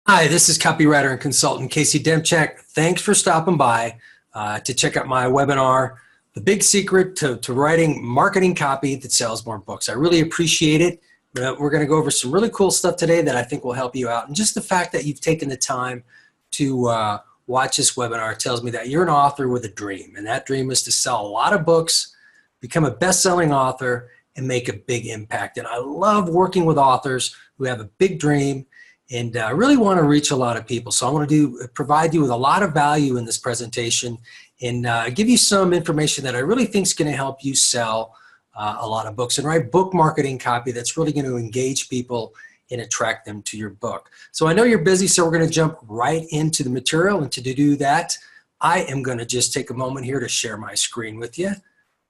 Hi, this is copywriter and consultant Casey Demchak. Thanks for stopping by to check out my webinar, The Big Secret to Writing Marketing Copy That Sells More Books. I really appreciate it. We're going to go over some really cool stuff today that I think will help you out. And just the fact that you've taken the time to watch this webinar tells me that you're an author with a dream. And that dream is to sell a lot of books, become a best-selling author, and make a big impact. And I love working with authors who have a big dream and I really want to reach a lot of people. So I want to provide you with a lot of value in this presentation and give you some information that I really think is going to help you sell a lot of books and write book marketing copy that's really going to engage people and attract them to your book. So I know you're busy, so we're going to jump right into the material. And to do that, I am going to just take a moment here to share my screen with you.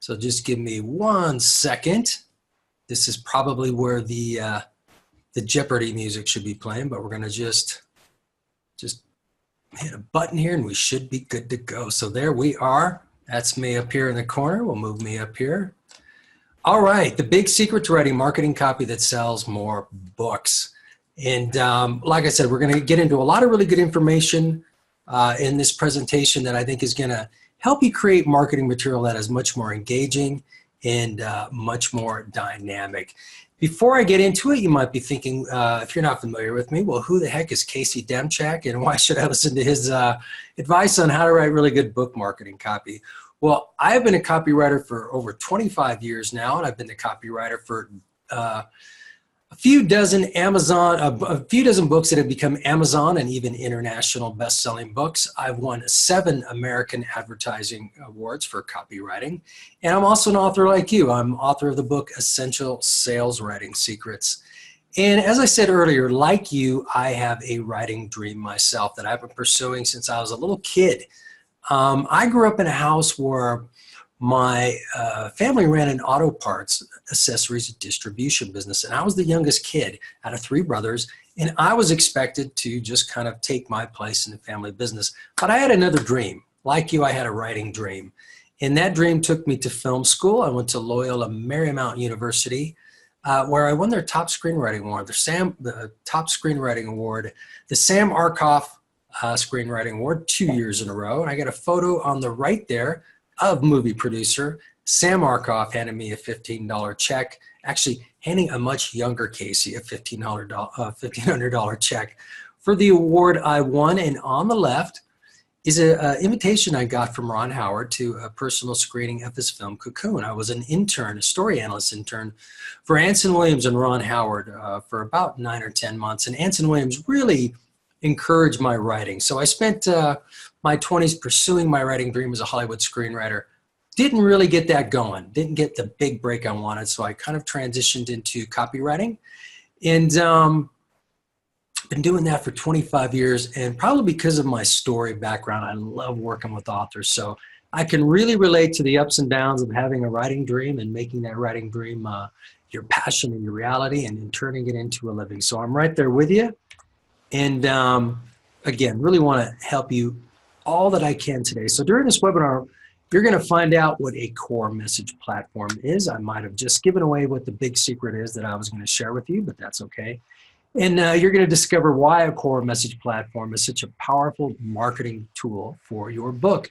So just give me 1 second. This is probably where the Jeopardy music should be playing, but we're going to just hit a button here and we should be good to go. So there we are. That's me up here in the corner. We'll move me up here. All right, the big secret to writing marketing copy that sells more books. And like I said, we're going to get into a lot of really good information in this presentation that I think is going to help you create marketing material that is much more engaging and much more dynamic. Before I get into it, you might be thinking, if you're not familiar with me, well, who the heck is Casey Demchak and why should I listen to his advice on how to write really good book marketing copy? Well, I've been a copywriter for over 25 years now, and I've been a copywriter for a few dozen books that have become Amazon and even international best-selling books. I've won 7 American Advertising Awards for copywriting. And I'm also an author like you. I'm author of the book, Essential Sales Writing Secrets. And as I said earlier, like you, I have a writing dream myself that I've been pursuing since I was a little kid. I grew up in a house where my family ran an auto parts, accessories, distribution business, and I was the youngest kid out of 3 brothers, and I was expected to just kind of take my place in the family business. But I had another dream. Like you, I had a writing dream, and that dream took me to film school. I went to Loyola Marymount University, where I won their top screenwriting award, the top screenwriting award, the Sam Arkoff screenwriting award 2 years in a row. And I got a photo on the right there of movie producer Sam Arkoff handing me a $15 check, actually handing a much younger Casey a $1,500 check for the award I won. And on the left is an invitation I got from Ron Howard to a personal screening of his film Cocoon. I was an intern, a story analyst intern for Anson Williams and Ron Howard for about 9 or 10 months. And Anson Williams really encouraged my writing. So I spent my 20s pursuing my writing dream as a Hollywood screenwriter. Didn't really get that going. Didn't get the big break I wanted. So I kind of transitioned into copywriting. And been doing that for 25 years. And probably because of my story background, I love working with authors. So I can really relate to the ups and downs of having a writing dream and making that writing dream your passion and your reality and turning it into a living. So I'm right there with you. And again, really want to help you all that I can today. So during this webinar, you're going to find out what a core message platform is. I might have just given away what the big secret is that I was going to share with you, but that's okay. And you're going to discover why a core message platform is such a powerful marketing tool for your book.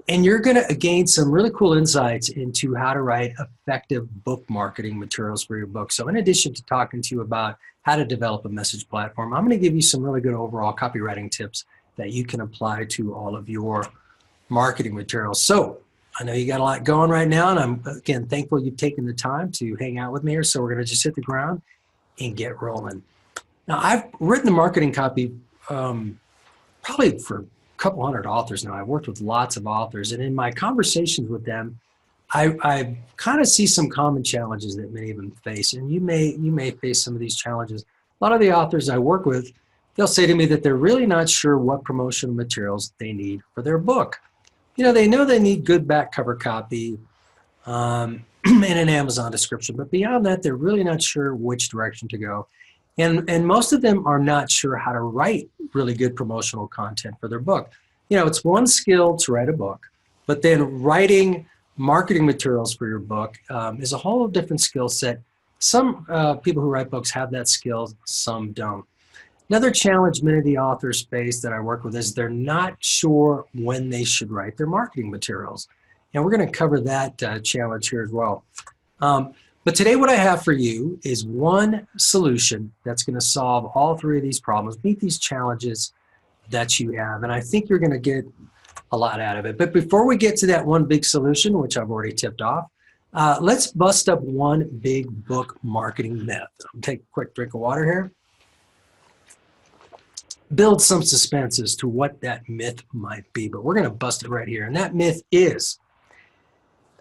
And you're going to gain some really cool insights into how to write effective book marketing materials for your book. So in addition to talking to you about how to develop a message platform, I'm going to give you some really good overall copywriting tips that you can apply to all of your marketing materials. So I know you got a lot going right now, and I'm, again, thankful you've taken the time to hang out with me here. So we're going to just hit the ground and get rolling. Now, I've written the marketing copy probably for couple hundred authors now. I've worked with lots of authors, and in my conversations with them, I kind of see some common challenges that many of them face, and you may face some of these challenges. A lot of the authors I work with, they'll say to me that they're really not sure what promotional materials they need for their book. You know they need good back cover copy and an Amazon description, but beyond that, they're really not sure which direction to go. And most of them are not sure how to write really good promotional content for their book. You know, it's one skill to write a book, but then writing marketing materials for your book is a whole different skill set. Some people who write books have that skill, some don't. Another challenge many of the authors face that I work with is they're not sure when they should write their marketing materials. And we're going to cover that challenge here as well. But today what I have for you is one solution that's going to solve all three of these problems, meet these challenges that you have. And I think you're going to get a lot out of it. But before we get to that one big solution, which I've already tipped off, let's bust up one big book marketing myth. I'll take a quick drink of water here. Build some suspense as to what that myth might be, but we're going to bust it right here. And that myth is,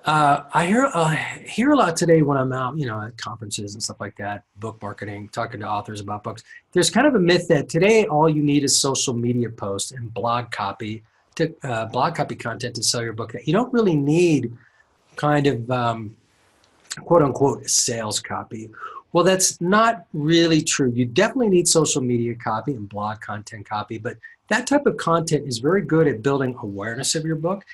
I hear a lot today when I'm out, at conferences and stuff like that, book marketing, talking to authors about books. There's kind of a myth that today all you need is social media posts and blog copy content to sell your book. That you don't really need kind of quote unquote sales copy. Well, that's not really true. You definitely need social media copy and blog content copy, but that type of content is very good at building awareness of your book,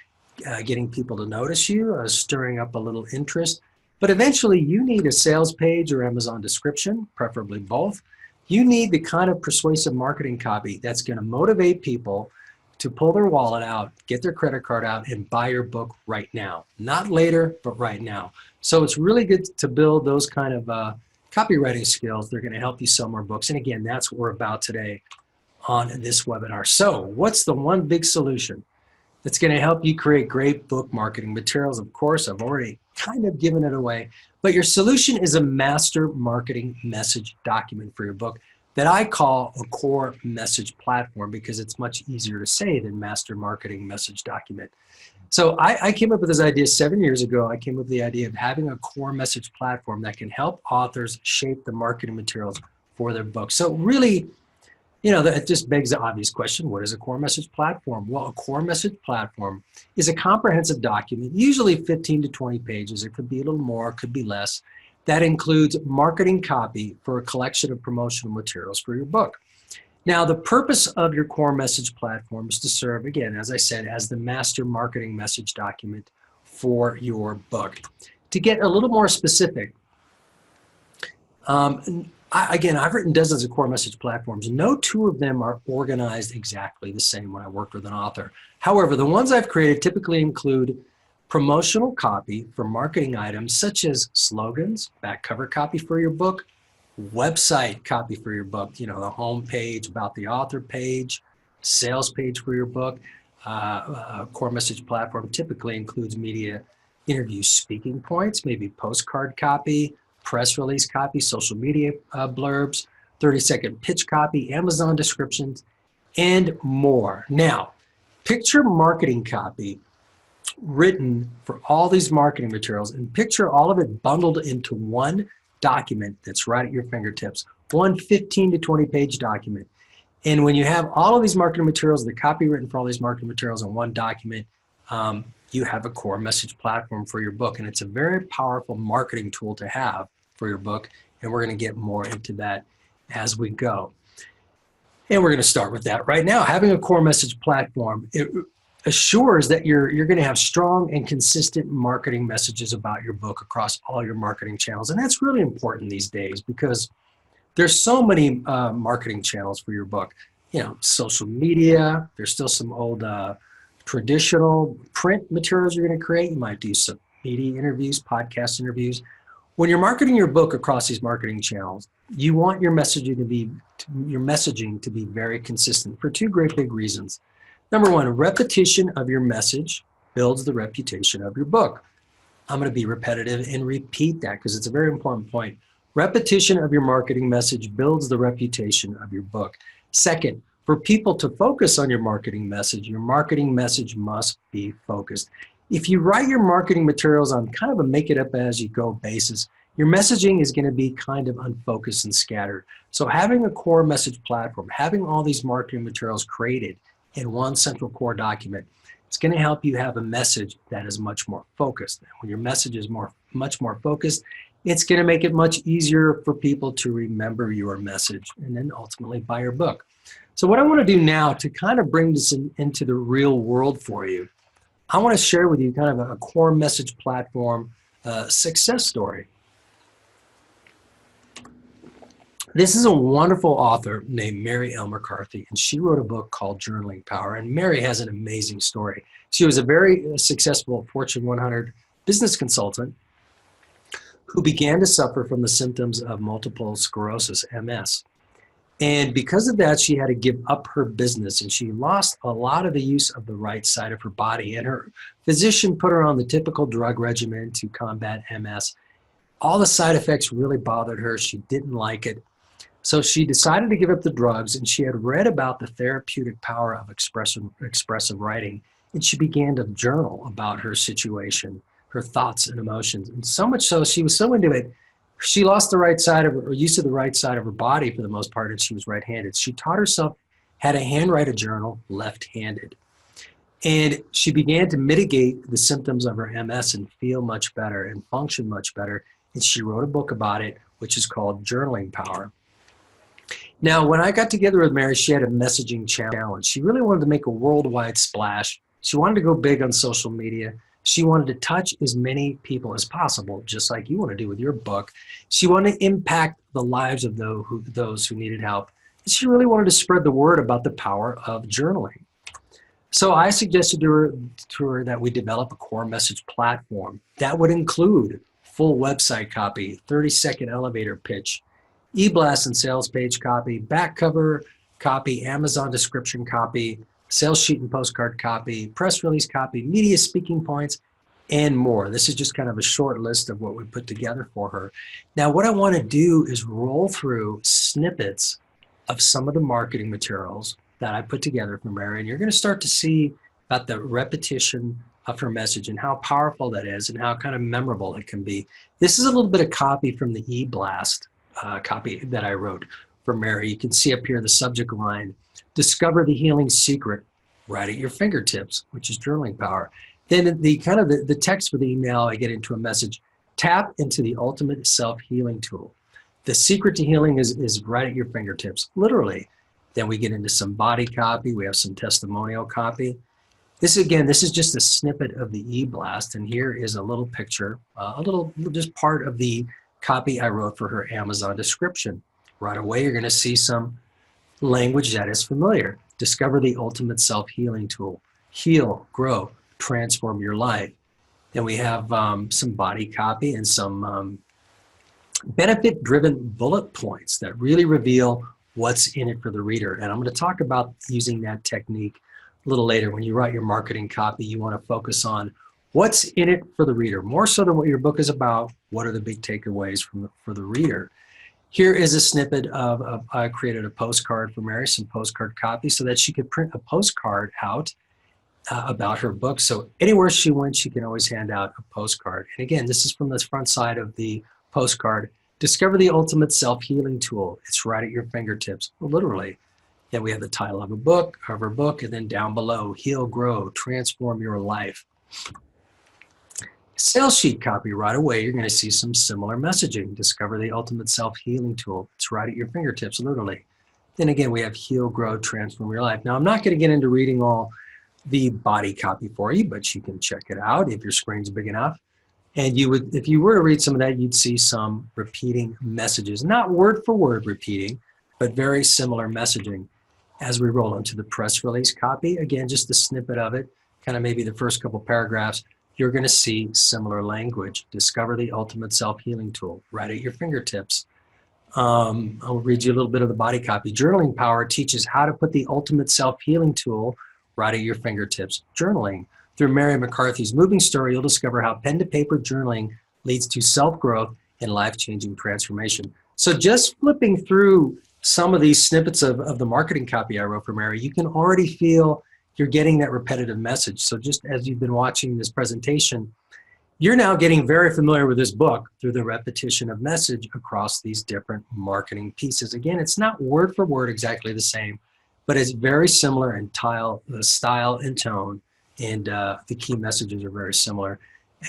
getting people to notice you, stirring up a little interest. But eventually you need a sales page or Amazon description, preferably both. You need the kind of persuasive marketing copy that's going to motivate people to pull their wallet out, get their credit card out, and buy your book right now. Not later, but right now. So it's really good to build those kind of copywriting skills. They're going to help you sell more books. And again, that's what we're about today on this webinar. So what's the one big solution that's going to help you create great book marketing materials? Of course, I've already kind of given it away, but your solution is a master marketing message document for your book that I call a core message platform, because it's much easier to say than master marketing message document. So I came up with this idea 7 years ago. I came up with the idea of having a core message platform that can help authors shape the marketing materials for their books. So really, that just begs the obvious question, what is a core message platform? Well, a core message platform is a comprehensive document, usually 15 to 20 pages. It could be a little more, it could be less. That includes marketing copy for a collection of promotional materials for your book. Now, the purpose of your core message platform is to serve, again, as I said, as the master marketing message document for your book. To get a little more specific, I've written dozens of core message platforms. No two of them are organized exactly the same when I worked with an author. However, the ones I've created typically include promotional copy for marketing items such as slogans, back cover copy for your book, website copy for your book, the home page, about the author page, sales page for your book. Core message platform typically includes media interview speaking points, maybe postcard copy, press release copy, social media blurbs, 30-second pitch copy, Amazon descriptions, and more. Now, picture marketing copy written for all these marketing materials, and picture all of it bundled into one document that's right at your fingertips, one 15 to 20 page document. And when you have all of these marketing materials, the copy written for all these marketing materials in one document, you have a core message platform for your book. And it's a very powerful marketing tool to have for your book. And we're going to get more into that as we go. And we're going to start with that right now. Having a core message platform, it assures that you're going to have strong and consistent marketing messages about your book across all your marketing channels. And that's really important these days because there's so many marketing channels for your book. Social media, there's still some old traditional print materials you're going to create. You might do some media interviews, podcast interviews. When you're marketing your book across these marketing channels, you want your messaging to be very consistent for two great big reasons. Number one, repetition of your message builds the reputation of your book. I'm going to be repetitive and repeat that because it's a very important point. Repetition of your marketing message builds the reputation of your book. Second, for people to focus on your marketing message must be focused. If you write your marketing materials on kind of a make it up as you go basis, your messaging is going to be kind of unfocused and scattered. So having a core message platform, having all these marketing materials created in one central core document, it's going to help you have a message that is much more focused. When your message is much more focused, it's going to make it much easier for people to remember your message and then ultimately buy your book. So what I want to do now to kind of bring this into the real world for you, I want to share with you kind of a core message platform success story. This is a wonderful author named Mary L. McCarthy, and she wrote a book called Journaling Power. And Mary has an amazing story. She was a very successful Fortune 100 business consultant who began to suffer from the symptoms of multiple sclerosis, MS. And because of that, she had to give up her business, and she lost a lot of the use of the right side of her body. And her physician put her on the typical drug regimen to combat MS. All the side effects really bothered her. She didn't like it. So she decided to give up the drugs, and she had read about the therapeutic power of expressive writing, and she began to journal about her situation, her thoughts and emotions. And so much so, she was so into it, she lost the right side of her, or use of the right side of her body for the most part, and she was right-handed. She taught herself how to handwrite a journal left-handed. And she began to mitigate the symptoms of her MS and feel much better and function much better. And she wrote a book about it, which is called Journaling Power. Now, when I got together with Mary, she had a messaging challenge. She really wanted to make a worldwide splash. She wanted to go big on social media. She wanted to touch as many people as possible, just like you want to do with your book. She wanted to impact the lives of those who needed help. And she really wanted to spread the word about the power of journaling. So I suggested to her that we develop a core message platform that would include full website copy, 30-second elevator pitch, e-blast and sales page copy, back cover copy, Amazon description copy, sales sheet and postcard copy, press release copy, media speaking points, and more. This is just kind of a short list of what we put together for her. Now, what I want to do is roll through snippets of some of the marketing materials that I put together for Mary, and you're going to start to see about the repetition of her message and how powerful that is and how kind of memorable it can be. This is a little bit of copy from the e-blast copy that I wrote for Mary. You can see up here the subject line, discover the healing secret right at your fingertips, which is journaling power. Then the text for the email, I get into a message, tap into the ultimate self-healing tool. The secret to healing is right at your fingertips, literally. Then we get into some body copy. We have some testimonial copy. This is just a snippet of the e-blast, and here is a little picture, just part of the copy I wrote for her Amazon description. Right away, you're going to see some language that is familiar. Discover the ultimate self-healing tool. Heal, grow, transform your life. Then we have some body copy and some benefit-driven bullet points that really reveal what's in it for the reader. And I'm going to talk about using that technique a little later. When you write your marketing copy, you want to focus on what's in it for the reader, more so than what your book is about. What are the big takeaways for the reader? Here is a snippet of I created a postcard for Mary, some postcard copy, so that she could print a postcard out about her book. So anywhere she went, she can always hand out a postcard. And again, this is from the front side of the postcard. Discover the ultimate self-healing tool. It's right at your fingertips, literally. Then we have the title of her book, and then down below, heal, grow, transform your life. Sales sheet copy, right away, you're going to see some similar messaging. Discover the ultimate self-healing tool. It's right at your fingertips, literally. Then again, we have heal, grow, transform your life. Now, I'm not going to get into reading all the body copy for you, but you can check it out if your screen's big enough. And if you were to read some of that, you'd see some repeating messages, not word for word repeating, but very similar messaging. As we roll into the press release copy, again, just a snippet of it, kind of maybe the first couple paragraphs, you're going to see similar language. Discover the ultimate self-healing tool right at your fingertips. I'll read you a little bit of the body copy. Journaling Power teaches how to put the ultimate self-healing tool right at your fingertips. Journaling. Through Mary McCarthy's moving story, you'll discover how pen-to-paper journaling leads to self-growth and life-changing transformation. So just flipping through some of these snippets of the marketing copy I wrote for Mary, you can already feel you're getting that repetitive message. So just as you've been watching this presentation, you're now getting very familiar with this book through the repetition of message across these different marketing pieces. Again, it's not word for word exactly the same, but it's very similar in style and tone, and the key messages are very similar.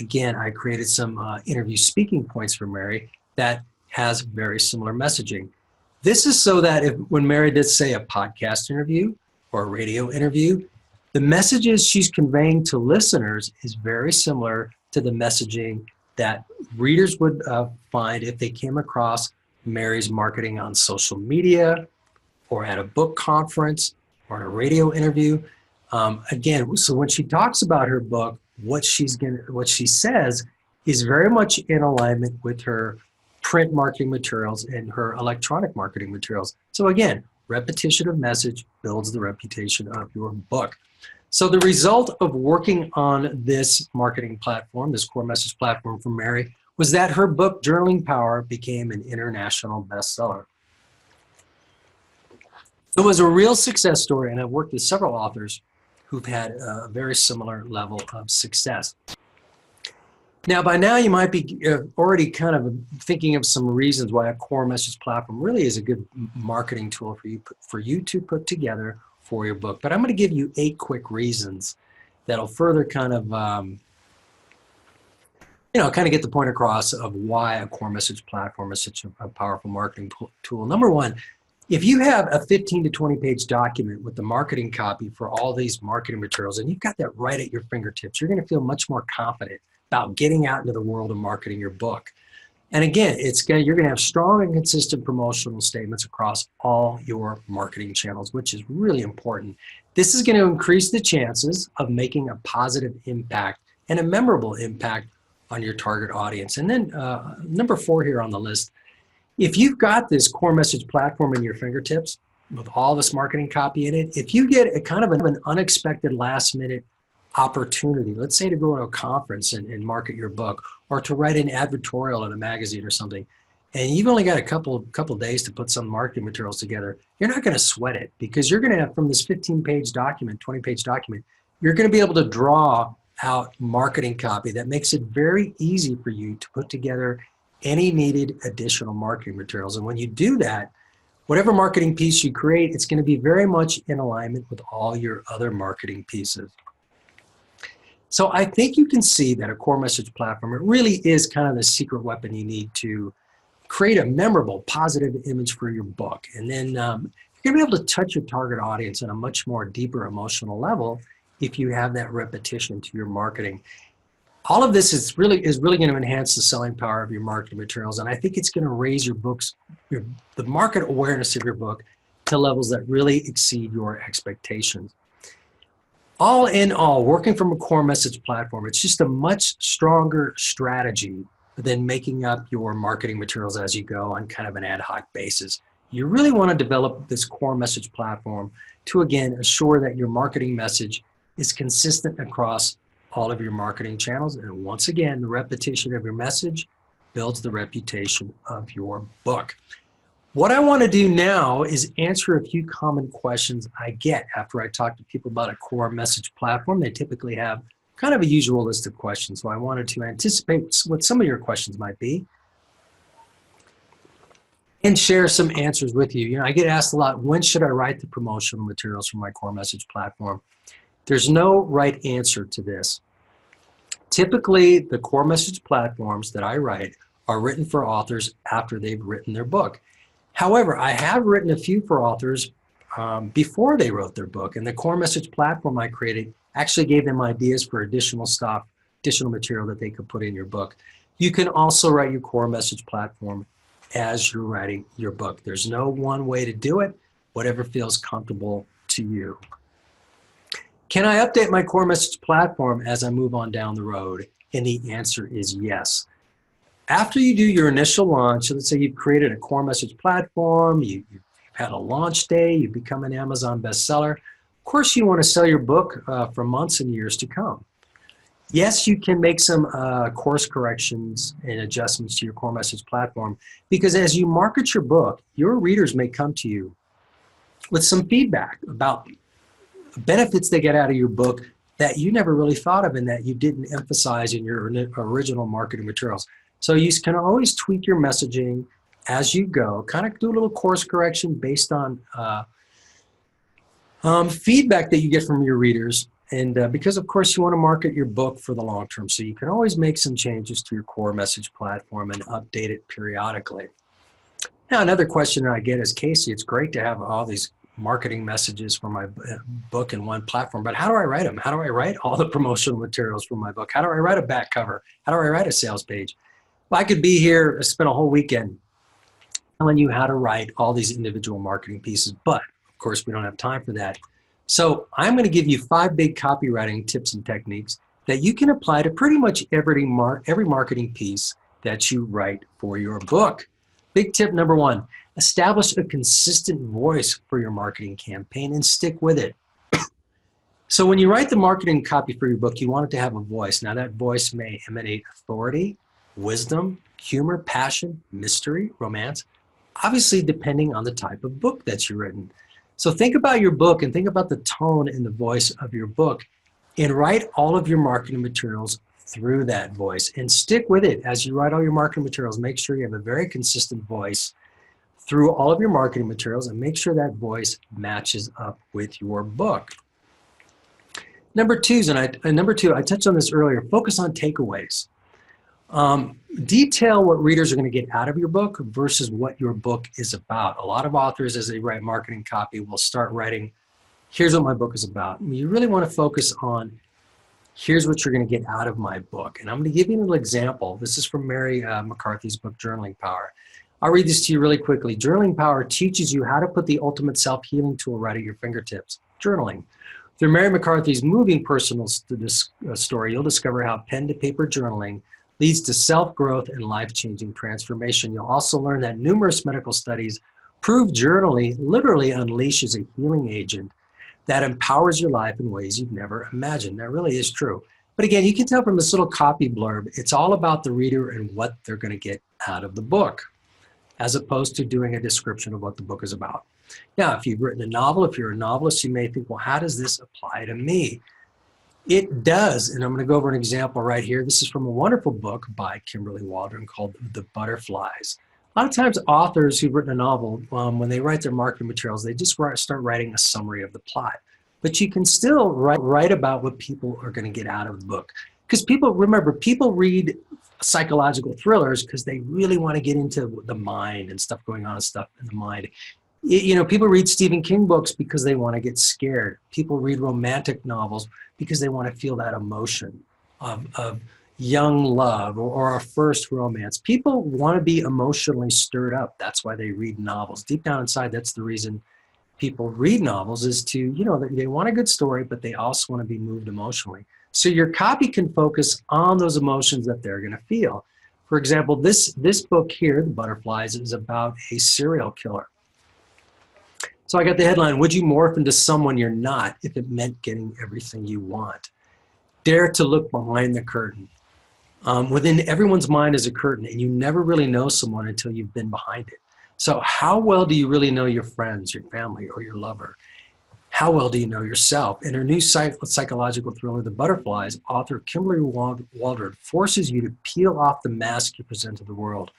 Again, I created some interview speaking points for Mary that has very similar messaging. This is so that when Mary did say a podcast interview or a radio interview, the messages she's conveying to listeners is very similar to the messaging that readers would find if they came across Mary's marketing on social media or at a book conference or in a radio interview. Again, so when she talks about her book, what she says is very much in alignment with her print marketing materials and her electronic marketing materials. So again, repetition of message builds the reputation of your book. So the result of working on this marketing platform, this core message platform for Mary, was that her book, Journaling Power, became an international bestseller. It was a real success story, and I've worked with several authors who've had a very similar level of success. Now, by now, you might be already kind of thinking of some reasons why a core message platform really is a good marketing tool for you to put together for your book. But I'm going to give you 8 quick reasons that'll further kind of, kind of get the point across of why a core message platform is such a powerful marketing tool. Number one, if you have a 15 to 20 page document with the marketing copy for all these marketing materials, and you've got that right at your fingertips, you're going to feel much more confident about getting out into the world of marketing your book. And again, you're going to have strong and consistent promotional statements across all your marketing channels, which is really important. This is going to increase the chances of making a positive impact and a memorable impact on your target audience. And then number 4 here on the list, if you've got this core message platform in your fingertips with all this marketing copy in it, if you get a kind of an unexpected last minute opportunity, let's say to go to a conference and market your book, or to write an advertorial in a magazine or something, and you've only got a couple days to put some marketing materials together, you're not going to sweat it, because you're going to have, from this 15-page document, 20-page document, you're going to be able to draw out marketing copy that makes it very easy for you to put together any needed additional marketing materials. And when you do that, whatever marketing piece you create, it's going to be very much in alignment with all your other marketing pieces. So I think you can see that a core message platform, it really is kind of the secret weapon you need to create a memorable, positive image for your book. And then you're going to be able to touch your target audience on a much more deeper emotional level if you have that repetition to your marketing. All of this is really going to enhance the selling power of your marketing materials, and I think it's going to raise your book's, the market awareness of your book to levels that really exceed your expectations. All in all, working from a core message platform, it's just a much stronger strategy than making up your marketing materials as you go on kind of an ad hoc basis. You really want to develop this core message platform to, again, assure that your marketing message is consistent across all of your marketing channels. And once again, the repetition of your message builds the reputation of your book. What I want to do now is answer a few common questions I get after I talk to people about a core message platform. They typically have kind of a usual list of questions. So I wanted to anticipate what some of your questions might be and share some answers with you. I get asked a lot, when should I write the promotional materials for my core message platform? There's no right answer to this. Typically, the core message platforms that I write are written for authors after they've written their book. However, I have written a few for authors before they wrote their book, and the core message platform I created actually gave them ideas for additional stuff, additional material that they could put in your book. You can also write your core message platform as you're writing your book. There's no one way to do it, whatever feels comfortable to you. Can I update my core message platform as I move on down the road? And the answer is yes. After you do your initial launch, so let's say you've created a core message platform, you've had a launch day, you've become an Amazon bestseller. Of course, you want to sell your book for months and years to come. Yes, you can make some course corrections and adjustments to your core message platform, because as you market your book, your readers may come to you with some feedback about benefits they get out of your book that you never really thought of and that you didn't emphasize in your original marketing materials. So you can always tweak your messaging as you go, kind of do a little course correction based on feedback that you get from your readers. And because, of course, you want to market your book for the long term. So you can always make some changes to your core message platform and update it periodically. Now, another question that I get is, Casey, it's great to have all these marketing messages for my book in one platform, but how do I write them? How do I write all the promotional materials for my book? How do I write a back cover? How do I write a sales page? Well, I could be here, spend a whole weekend telling you how to write all these individual marketing pieces, but of course we don't have time for that. So I'm going to give you 5 big copywriting tips and techniques that you can apply to pretty much every marketing piece that you write for your book. Big tip number 1, establish a consistent voice for your marketing campaign and stick with it. So when you write the marketing copy for your book, you want it to have a voice. Now that voice may emanate authority, wisdom, humor, passion, mystery, romance, obviously depending on the type of book that you've written. So think about your book and think about the tone and the voice of your book and write all of your marketing materials through that voice and stick with it as you write all your marketing materials. Make sure you have a very consistent voice through all of your marketing materials and make sure that voice matches up with your book. Number two, I touched on this earlier, focus on takeaways. Detail what readers are going to get out of your book versus what your book is about. A lot of authors, as they write marketing copy, will start writing, here's what my book is about. You really want to focus on, here's what you're going to get out of my book. And I'm going to give you a little example. This is from Mary McCarthy's book, Journaling Power. I'll read this to you really quickly. Journaling Power teaches you how to put the ultimate self-healing tool right at your fingertips, journaling. Through Mary McCarthy's moving personal story, you'll discover how pen-to-paper journaling leads to self-growth and life-changing transformation. You'll also learn that numerous medical studies prove journaling literally unleashes a healing agent that empowers your life in ways you've never imagined. That really is true. But again, you can tell from this little copy blurb, it's all about the reader and what they're going to get out of the book, as opposed to doing a description of what the book is about. Now, if you've written a novel, if you're a novelist, you may think, well, how does this apply to me? It does, and I'm going to go over an example right here. This is from a wonderful book by Kimberly Waldron called The Butterflies. A lot of times authors who've written a novel, when they write their marketing materials, they just start writing a summary of the plot. But you can still write about what people are going to get out of the book. Because people read psychological thrillers because they really want to get into the mind and stuff going on and stuff in the mind. You know, people read Stephen King books because they want to get scared. People read romantic novels because they want to feel that emotion of young love or a first romance. People want to be emotionally stirred up. That's why they read novels. Deep down inside, that's the reason people read novels, is to, you know, they want a good story, but they also want to be moved emotionally. So your copy can focus on those emotions that they're going to feel. For example, this book here, The Butterflies, is about a serial killer. So I got the headline, would you morph into someone you're not if it meant getting everything you want? Dare to look behind the curtain. Within everyone's mind is a curtain, and you never really know someone until you've been behind it. So how well do you really know your friends, your family, or your lover? How well do you know yourself? In her new psychological thriller, The Butterflies, author Kimberly Waldron forces you to peel off the mask you present to the world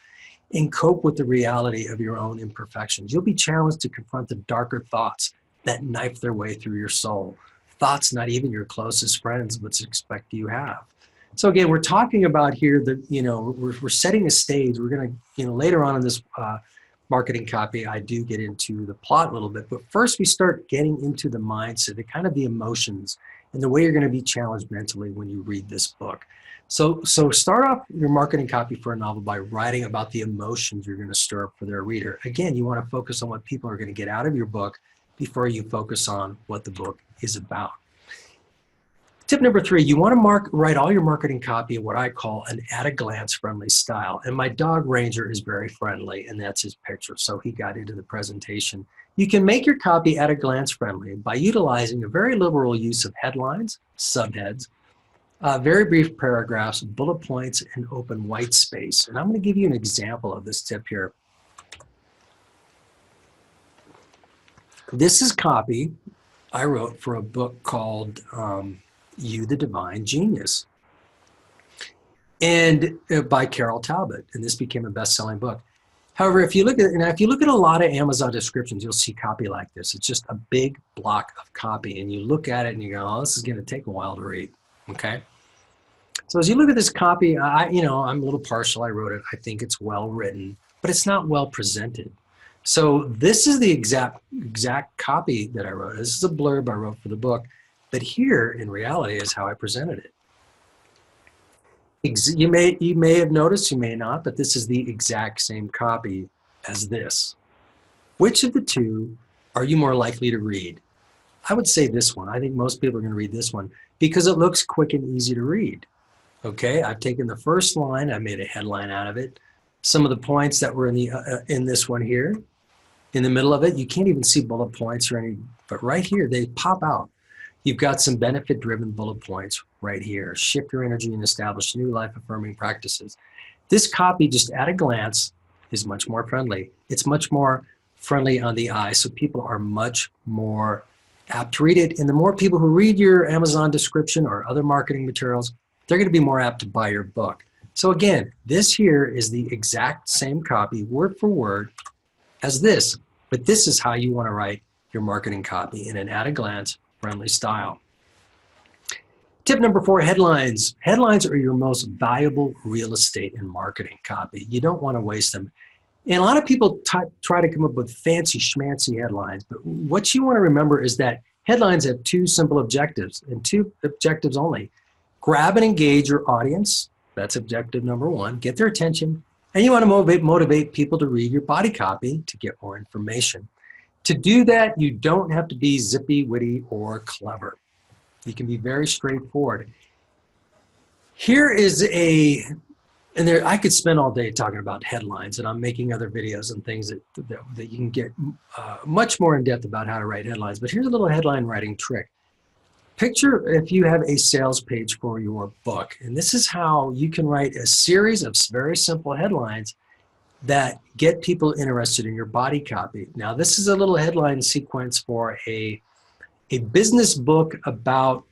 and cope with the reality of your own imperfections. You'll be challenged to confront the darker thoughts that knife their way through your soul. Thoughts not even your closest friends would expect you have. So again, we're talking about here that, you know, we're setting a stage. We're going to, you know, later on in this marketing copy, I do get into the plot a little bit, but first we start getting into the mindset, the kind of the emotions and the way you're going to be challenged mentally when you read this book. So start off your marketing copy for a novel by writing about the emotions you're going to stir up for their reader. Again, you want to focus on what people are going to get out of your book before you focus on what the book is about. Tip number 3, you want to write all your marketing copy in what I call an at-a-glance friendly style. And my dog Ranger is very friendly, and that's his picture, so he got into the presentation. You can make your copy at-a-glance friendly by utilizing a very liberal use of headlines, subheads, very brief paragraphs, bullet points, and open white space. And I'm going to give you an example of this tip here. This is copy I wrote for a book called You, the Divine Genius, and by Carol Talbot, and this became a best-selling book. However, if you look at a lot of Amazon descriptions, you'll see copy like this. It's just a big block of copy, and you look at it and you go, "Oh, this is going to take a while to read." Okay. So as you look at this copy, I'm a little partial. I wrote it. I think it's well written, but it's not well presented. So this is the exact copy that I wrote. This is a blurb I wrote for the book. But here, in reality, is how I presented it. You may have noticed, you may not, but this is the exact same copy as this. Which of the two are you more likely to read? I would say this one. I think most people are going to read this one because it looks quick and easy to read. Okay, I've taken the first line, I made a headline out of it. Some of the points that were in this one here, in the middle of it, you can't even see bullet points or any, but right here, they pop out. You've got some benefit-driven bullet points right here. Shift your energy and establish new life-affirming practices. This copy, just at a glance, is much more friendly. It's much more friendly on the eye, so people are much more apt to read it. And the more people who read your Amazon description or other marketing materials, they're going to be more apt to buy your book. So again, this here is the exact same copy, word for word, as this. But this is how you want to write your marketing copy in an at-a-glance, friendly style. Tip number 4, headlines. Headlines are your most valuable real estate in marketing copy. You don't want to waste them. And a lot of people try to come up with fancy schmancy headlines, but what you want to remember is that headlines have 2 simple objectives, and 2 objectives only. Grab and engage your audience. That's objective number 1. Get their attention. And you want to motivate people to read your body copy to get more information. To do that, you don't have to be zippy, witty, or clever. You can be very straightforward. Here is I could spend all day talking about headlines, and I'm making other videos and things that you can get much more in depth about how to write headlines. But here's a little headline writing trick. Picture if you have a sales page for your book, and this is how you can write a series of very simple headlines that get people interested in your body copy. Now, this is a little headline sequence for a business book about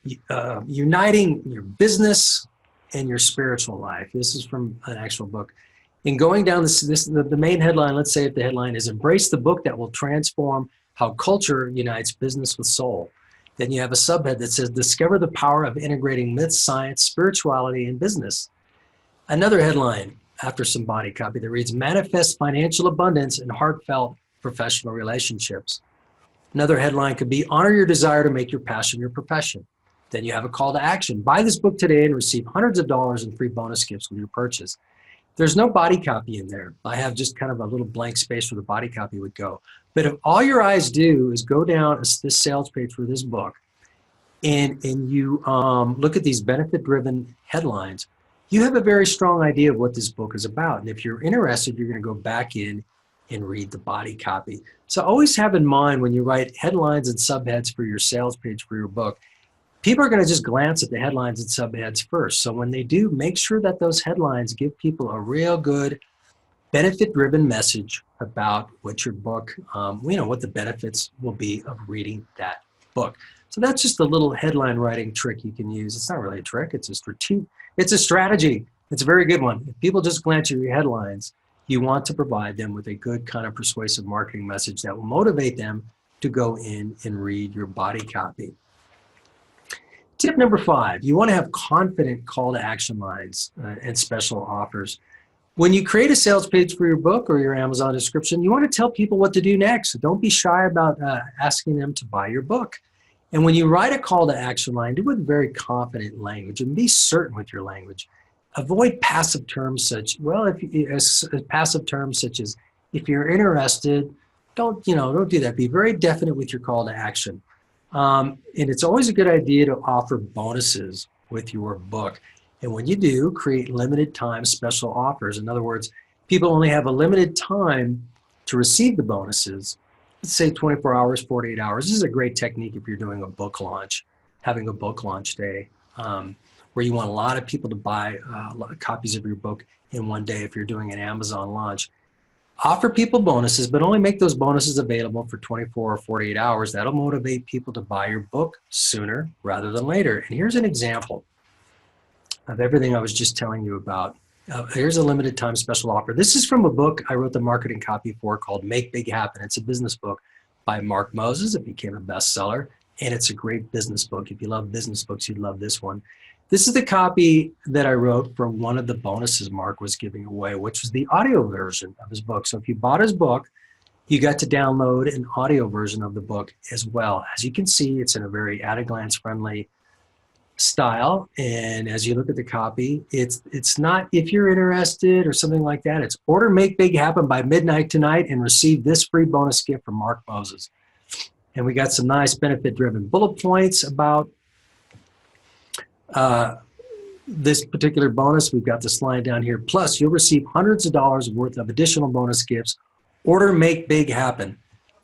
uniting your business and your spiritual life. This is from an actual book. In going down the main headline, let's say if the headline is Embrace the Book That Will Transform How Culture Unites Business with Soul. Then you have a subhead that says, Discover the Power of Integrating Myths, Science, Spirituality, and Business. Another headline after some body copy that reads, Manifest Financial Abundance and Heartfelt Professional Relationships. Another headline could be, Honor Your Desire to Make Your Passion Your Profession. Then you have a call to action. Buy this book today and receive hundreds of dollars in free bonus gifts with your purchase. There's no body copy in there. I have just kind of a little blank space where the body copy would go. But if all your eyes do is go down this sales page for this book and you look at these benefit-driven headlines, you have a very strong idea of what this book is about. And if you're interested, you're going to go back in and read the body copy. So always have in mind when you write headlines and subheads for your sales page for your book, people are going to just glance at the headlines and subheads first. So when they do, make sure that those headlines give people a real good benefit-driven message about what your book, what the benefits will be of reading that book. So that's just a little headline writing trick you can use. It's not really a trick, it's a strategy. It's a very good one. If people just glance at your headlines, you want to provide them with a good kind of persuasive marketing message that will motivate them to go in and read your body copy. Tip number 5, you want to have confident call to action lines and special offers. When you create a sales page for your book or your Amazon description, you want to tell people what to do next. So don't be shy about asking them to buy your book. And when you write a call to action line, do it with very confident language and be certain with your language. Avoid passive terms such as if you're interested, don't do that. Be very definite with your call to action. And it's always a good idea to offer bonuses with your book. And when you do, create limited time special offers. In other words, people only have a limited time to receive the bonuses. Let's say 24 hours, 48 hours. This is a great technique if you're doing a book launch, having a book launch day, where you want a lot of people to buy a lot of copies of your book in one day if you're doing an Amazon launch. Offer people bonuses, but only make those bonuses available for 24 or 48 hours. That'll motivate people to buy your book sooner rather than later. And here's an example of everything I was just telling you about. Here's a limited time special offer. This is from a book I wrote the marketing copy for called Make Big Happen. It's a business book by Mark Moses. It became a bestseller, and it's a great business book. If you love business books, you'd love this one. This is the copy that I wrote for one of the bonuses Mark was giving away, which was the audio version of his book. So if you bought his book, you got to download an audio version of the book as well. As you can see, it's in a very at-a-glance friendly style. And as you look at the copy, it's not if you're interested or something like that. It's order, make big happen by midnight tonight and receive this free bonus gift from Mark Moses. And we got some nice benefit-driven bullet points about this particular bonus. We've got this line down here. Plus, you'll receive hundreds of dollars worth of additional bonus gifts. Order, make big happen.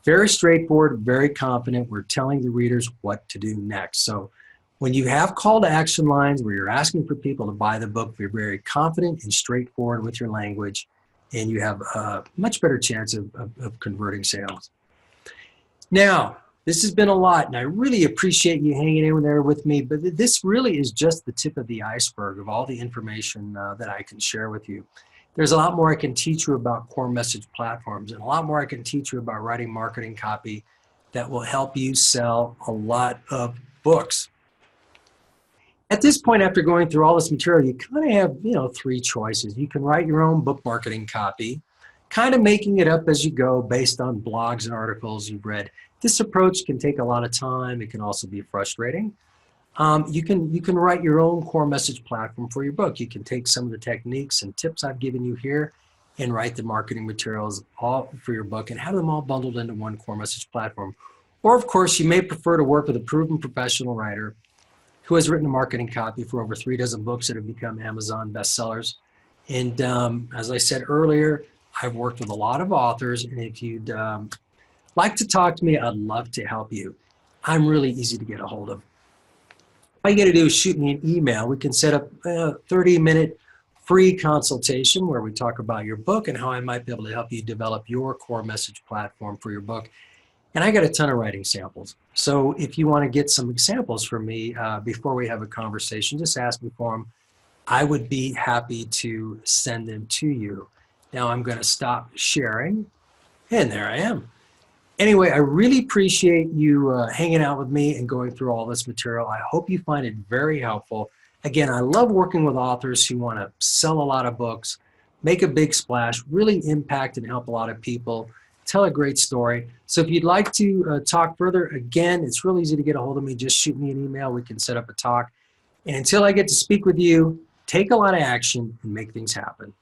Very straightforward, very confident. We're telling the readers what to do next. So when you have call to action lines where you're asking for people to buy the book, you're very confident and straightforward with your language, and you have a much better chance of converting sales. Now, this has been a lot, and I really appreciate you hanging in there with me, but this really is just the tip of the iceberg of all the information that I can share with you. There's a lot more I can teach you about core message platforms, and a lot more I can teach you about writing marketing copy that will help you sell a lot of books. At this point, after going through all this material, you kind of have, three choices. You can write your own book marketing copy, kind of making it up as you go based on blogs and articles you've read. This approach can take a lot of time. It can also be frustrating. You can write your own core message platform for your book. You can take some of the techniques and tips I've given you here and write the marketing materials all for your book and have them all bundled into one core message platform. Or of course, you may prefer to work with a proven professional writer who has written a marketing copy for over 36 books that have become Amazon bestsellers. And as I said earlier, I've worked with a lot of authors, and if you'd like to talk to me, I'd love to help you. I'm really easy to get a hold of. All you got to do is shoot me an email. We can set up a 30-minute free consultation where we talk about your book and how I might be able to help you develop your core message platform for your book. And I got a ton of writing samples. So if you want to get some examples from me before we have a conversation, just ask me for them. I would be happy to send them to you. Now I'm going to stop sharing, and there I am. Anyway, I really appreciate you hanging out with me and going through all this material. I hope you find it very helpful. Again, I love working with authors who want to sell a lot of books, make a big splash, really impact and help a lot of people, tell a great story. So if you'd like to talk further, again, it's real easy to get a hold of me. Just shoot me an email. We can set up a talk. And until I get to speak with you, take a lot of action and make things happen.